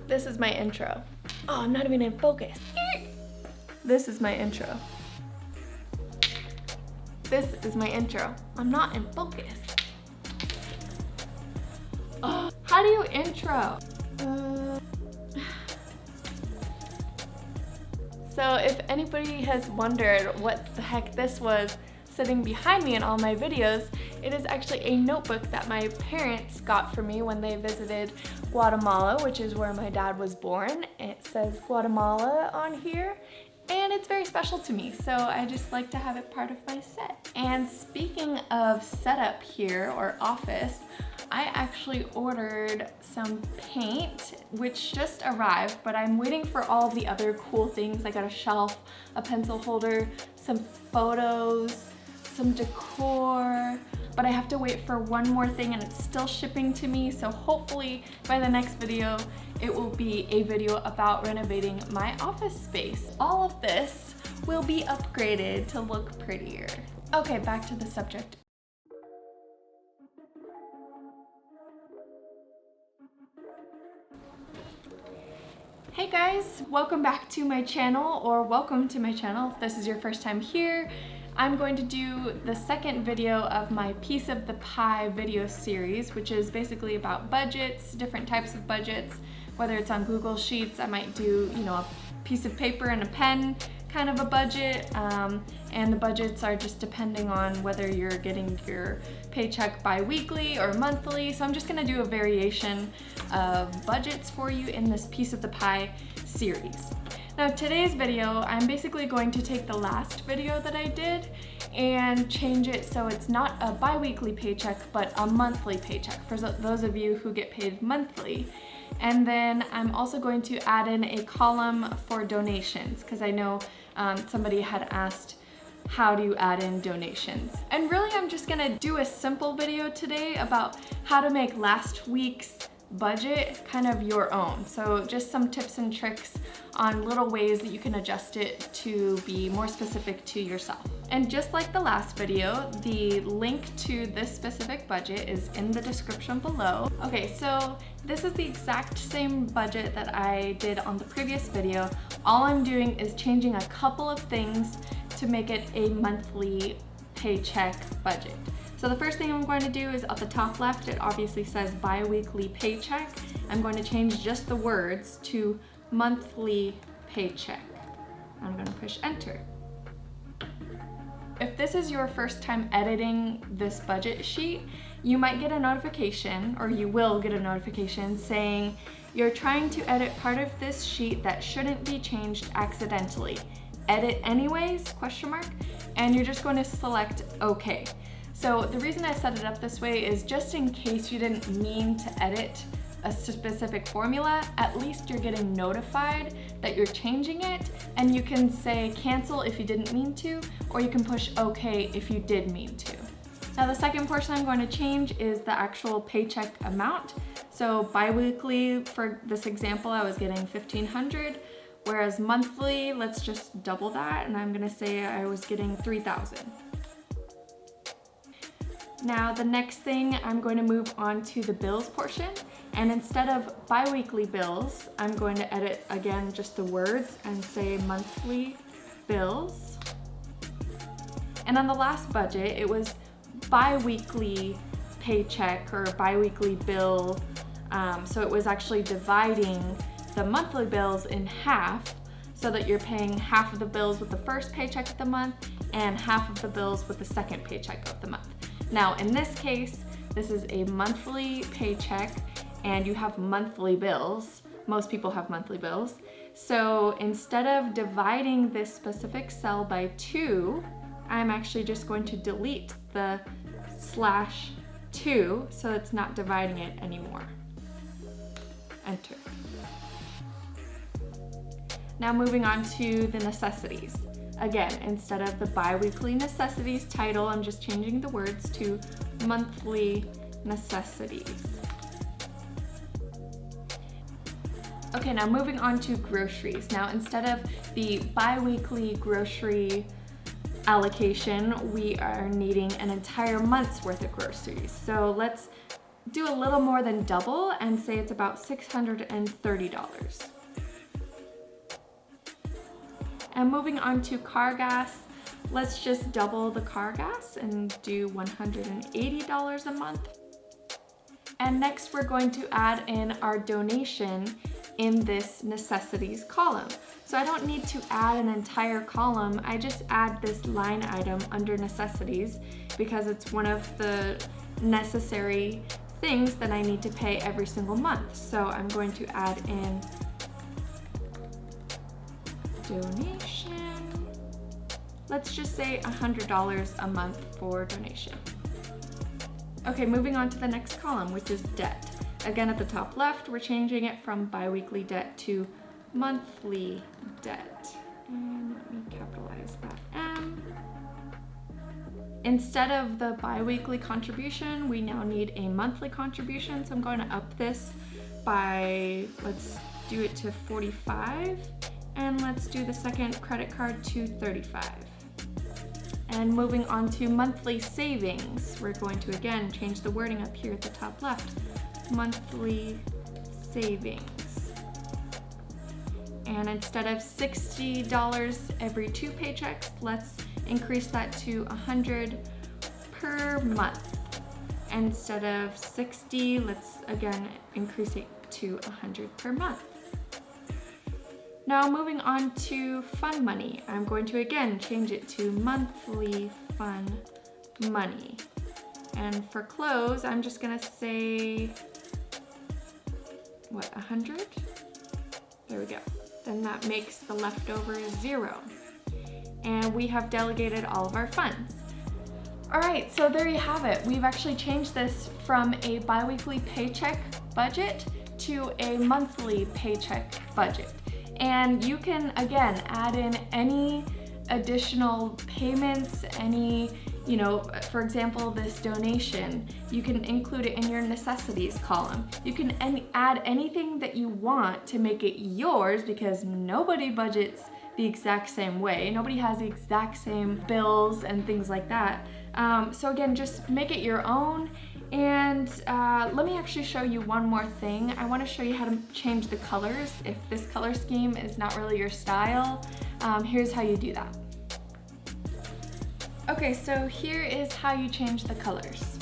This is my intro. Oh, I'm not even in focus. This is my intro. This is my intro. I'm not in focus. Oh, how do you intro? So if anybody has wondered what the heck this was sitting behind me in all my videos, it is actually a notebook that my parents got for me when they visited Guatemala, which is where my dad was born. It says Guatemala on here, and it's very special to me, so I just like to have it part of my set. And speaking of setup here, or office, I actually ordered some paint, which just arrived, but I'm waiting for all the other cool things. I got a shelf, a pencil holder, some photos, some decor, but I have to wait for one more thing and it's still shipping to me, so hopefully by the next video it will be a video about renovating my office space. All of this will be upgraded to look prettier. Okay, back to the subject. Hey guys, welcome back to my channel, or welcome to my channel if this is your first time here. I'm going to do the second video of my Piece of the Pie video series, which is basically about budgets, different types of budgets, whether it's on Google Sheets. I might do, a piece of paper and a pen kind of a budget, and the budgets are just depending on whether you're getting your paycheck bi-weekly or monthly. So I'm just gonna do a variation of budgets for you in this Piece of the Pie series. Now today's video, I'm basically going to take the last video that I did and change it so it's not a bi-weekly paycheck, but a monthly paycheck for those of you who get paid monthly. And then I'm also going to add in a column for donations, because I know somebody had asked, how do you add in donations? And really I'm just gonna do a simple video today about how to make last week's budget kind of your own. So just some tips and tricks on little ways that you can adjust it to be more specific to yourself. And just like the last video, the link to this specific budget is in the description below. Okay, so this is the exact same budget that I did on the previous video. All I'm doing is changing a couple of things to make it a monthly paycheck budget. So the first thing I'm going to do is at the top left, it obviously says bi-weekly paycheck. I'm going to change just the words to monthly paycheck. I'm going to push enter. If this is your first time editing this budget sheet, you might get a notification, or you will get a notification saying you're trying to edit part of this sheet that shouldn't be changed accidentally. Edit anyways, question mark, and you're just going to select OK. So the reason I set it up this way is just in case you didn't mean to edit a specific formula, at least you're getting notified that you're changing it, and you can say cancel if you didn't mean to, or you can push OK if you did mean to. Now the second portion I'm going to change is the actual paycheck amount. So bi-weekly, for this example, I was getting $1,500, whereas monthly, let's just double that, and I'm gonna say I was getting $3,000. Now the next thing, I'm going to move on to the bills portion, and instead of bi-weekly bills, I'm going to edit again just the words and say monthly bills. And on the last budget, it was bi-weekly paycheck or bi-weekly bill, so it was actually dividing the monthly bills in half so that you're paying half of the bills with the first paycheck of the month and half of the bills with the second paycheck of the month. Now in this case, this is a monthly paycheck and you have monthly bills. Most people have monthly bills. So instead of dividing this specific cell by 2, I'm actually just going to delete the /2 so it's not dividing it anymore. Enter. Now moving on to the necessities. Again, instead of the bi-weekly necessities title, I'm just changing the words to monthly necessities. Okay, now moving on to groceries. Now instead of the bi-weekly grocery allocation, we are needing an entire month's worth of groceries. So let's do a little more than double and say it's about $630. And moving on to car gas, let's just double the car gas and do $180 a month. And next we're going to add in our donation in this necessities column. So I don't need to add an entire column, I just add this line item under necessities because it's one of the necessary things that I need to pay every single month. So I'm going to add in donation. Let's just say $100 a month for donation. Okay, moving on to the next column, which is debt. Again, at the top left, we're changing it from biweekly debt to monthly debt. And let me capitalize that M. Instead of the biweekly contribution, we now need a monthly contribution. So I'm going to up this by, let's do it to 45. And let's do the second credit card to 35. And moving on to monthly savings, we're going to again change the wording up here at the top left. Monthly savings. And instead of $60 every 2 paychecks, let's increase that to $100 per month. And instead of 60, let's again increase it to $100 per month. Now moving on to fun money, I'm going to again change it to monthly fun money. And for clothes, I'm just gonna say, what, 100? There we go. Then that makes the leftover 0. And we have delegated all of our funds. All right, so there you have it. We've actually changed this from a biweekly paycheck budget to a monthly paycheck budget. And you can, again, add in any additional payments, any, for example, this donation, you can include it in your necessities column. You can add anything that you want to make it yours because nobody budgets the exact same way. Nobody has the exact same bills and things like that. So again, just make it your own. And let me actually show you one more thing. I want to show you how to change the colors. If this color scheme is not really your style, here's how you do that. Okay, so here is how you change the colors.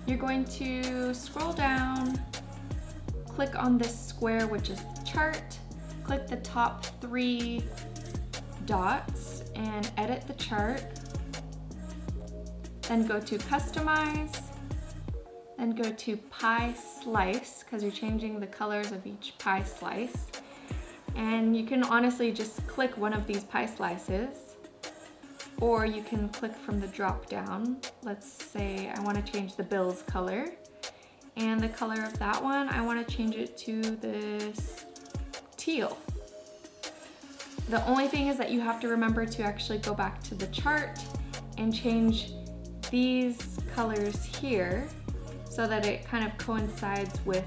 You're going to scroll down, click on this square, which is the chart, click the top 3 dots and edit the chart. Then go to customize. Then go to pie slice, because you're changing the colors of each pie slice. And you can honestly just click one of these pie slices, or you can click from the drop down. Let's say I want to change the bills color. And the color of that one, I want to change it to this teal. The only thing is that you have to remember to actually go back to the chart and change these colors here, so that it kind of coincides with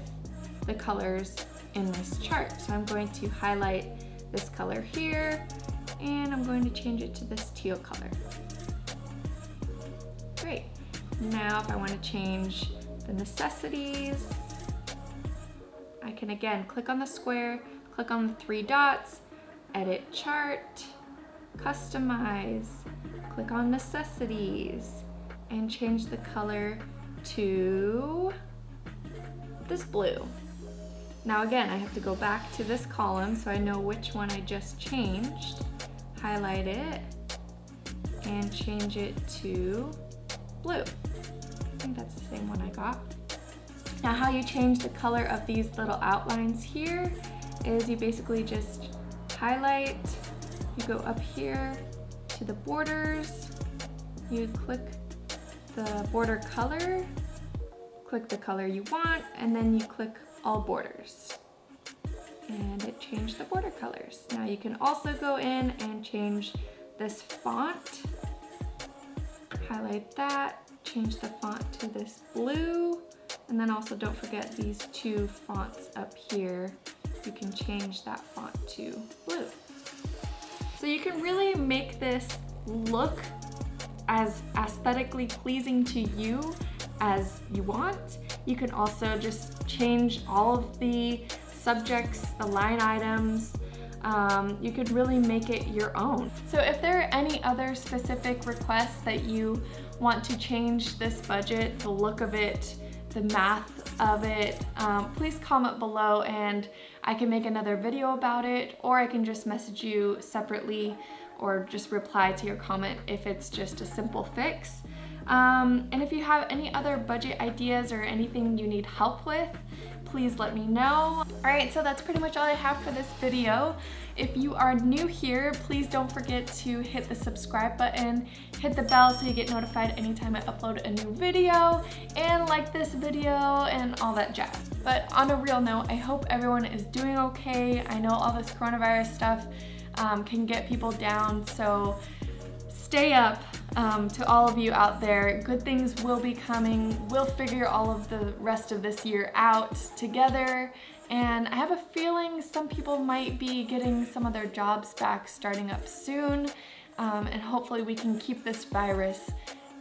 the colors in this chart. So I'm going to highlight this color here, and I'm going to change it to this teal color. Great. Now if I want to change the necessities, I can again click on the square, click on the 3 dots, edit chart, customize, click on necessities, and change the color to this blue. Now again, I have to go back to this column so I know which one I just changed, highlight it, and change it to blue. I think that's the same one I got. Now how you change the color of these little outlines here is you basically just highlight, you go up here to the borders, you click the border color, click the color you want, and then you click all borders. And it changed the border colors. Now you can also go in and change this font, highlight that, change the font to this blue, and then also don't forget these 2 fonts up here. You can change that font to blue. So you can really make this look as aesthetically pleasing to you as you want. You can also just change all of the subjects, the line items. You could really make it your own. So if there are any other specific requests that you want to change this budget, the look of it, the math of it, please comment below and I can make another video about it, or I can just message you separately or just reply to your comment if it's just a simple fix. And if you have any other budget ideas or anything you need help with, please let me know. Alright, so that's pretty much all I have for this video. If you are new here, please don't forget to hit the subscribe button, hit the bell so you get notified anytime I upload a new video, and like this video and all that jazz. But on a real note, I hope everyone is doing okay. I know all this coronavirus stuff can get people down, so stay up. To all of you out there, good things will be coming. We'll figure all of the rest of this year out together, and I have a feeling some people might be getting some of their jobs back starting up soon, and hopefully we can keep this virus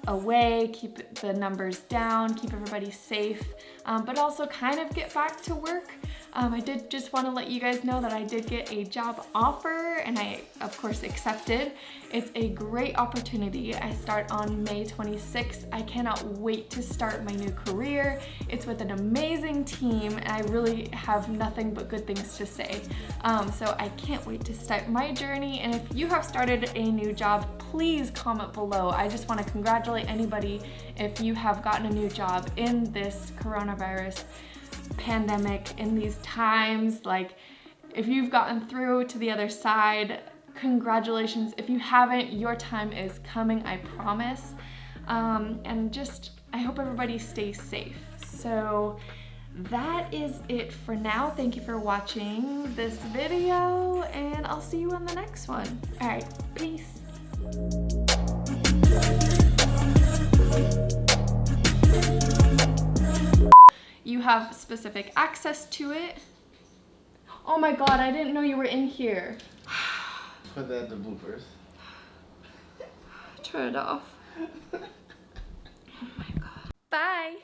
away, keep the numbers down, keep everybody safe, but also kind of get back to work. I did just want to let you guys know that I did get a job offer and I of course accepted. It's a great opportunity. I start on May 26th. I cannot wait to start my new career. It's with an amazing team and I really have nothing but good things to say. So I can't wait to start my journey, and if you have started a new job, please comment below. I just want to congratulate anybody if you have gotten a new job in this coronavirus pandemic, in these times. Like, if you've gotten through to the other side, congratulations. If you haven't, your time is coming, I promise. And just, I hope everybody stays safe. So that is it for now. Thank you for watching this video, and I'll see you on the next one. All right, peace. You have specific access to it. Oh my god, I didn't know you were in here. Put that in the bloopers. Turn it off. Oh my god. Bye.